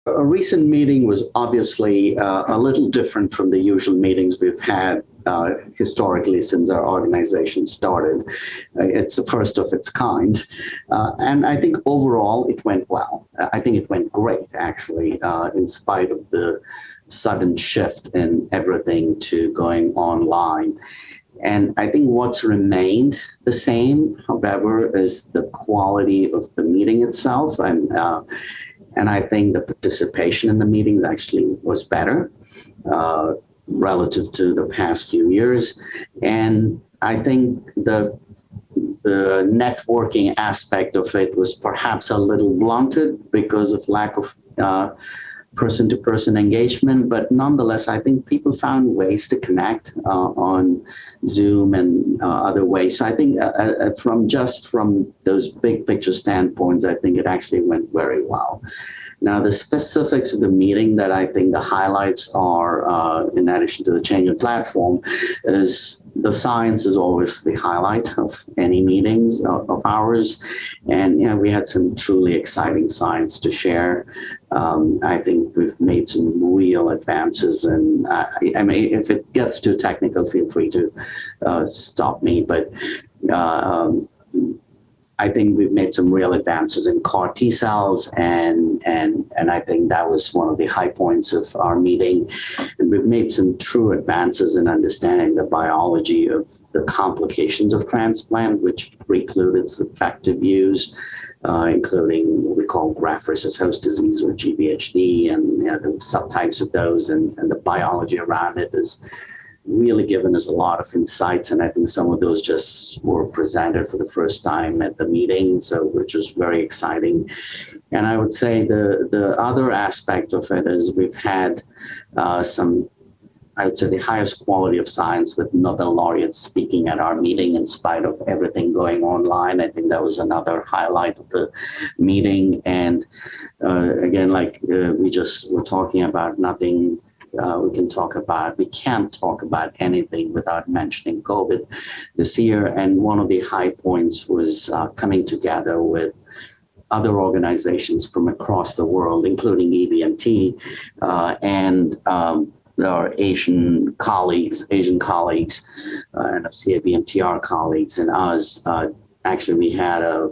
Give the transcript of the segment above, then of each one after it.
A recent meeting was obviously a little different from the usual meetings we've had historically since our organization started. It's the first of its kind. And I think overall it went well. I think it went great, actually, in spite of the sudden shift in everything to going online. And I think what's remained the same, however, is the quality of the meeting itself. And I think the participation in the meetings actually was better relative to the past few years. And I think the networking aspect of it was perhaps a little blunted because of lack of person-to-person engagement, but nonetheless, I think people found ways to connect on Zoom and other ways. So I think from those big picture standpoints, I think it actually went very well. Now, the specifics of the meeting that I think the highlights are, in addition to the change of platform, is the science is always the highlight of any meetings of ours. And we had some truly exciting science to share. I think we've made some real advances. And I mean, if it gets too technical, feel free to stop me. But I think we've made some real advances in CAR T cells, and I think that was one of the high points of our meeting. And we've made some true advances in understanding the biology of the complications of transplant, which preclude its effective use, including what we call graft-versus-host disease, or GVHD, and the subtypes of those, and the biology around it is really given us a lot of insights, and I think some of those just were presented for the first time at the meeting, so which was very exciting. And I would say the other aspect of it is we've had I would say the highest quality of science with Nobel laureates speaking at our meeting in spite of everything going online. I think that was another highlight of the meeting. And again, like we just were talking about, nothing we can't talk about anything without mentioning COVID this year. And one of the high points was coming together with other organizations from across the world, including EBMT and our Asian colleagues, and our CABMTR colleagues, and us. Actually, we had a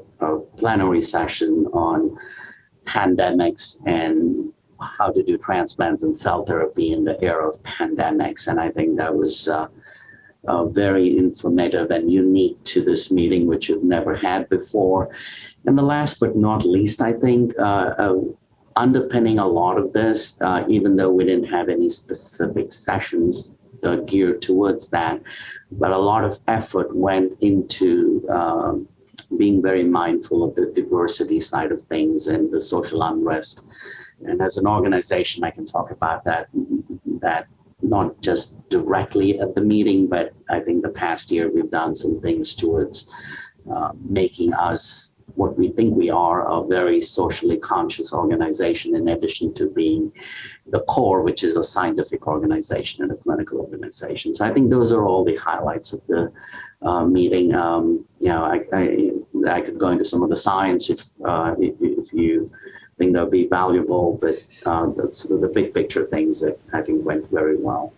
plenary session on pandemics and how to do transplants and cell therapy in the era of pandemics. And I think that was very informative and unique to this meeting, which we've never had before. And the last but not least, I think, underpinning a lot of this, even though we didn't have any specific sessions geared towards that, but a lot of effort went into being very mindful of the diversity side of things and the social unrest. And as an organization, I can talk about that not just directly at the meeting, but I think the past year we've done some things towards making us what we think we are, a very socially conscious organization, in addition to being the core, which is a scientific organization and a clinical organization. So I think those are all the highlights of the meeting. I could go into some of the science if you think that would be valuable, but that's sort of the big picture things that I think went very well.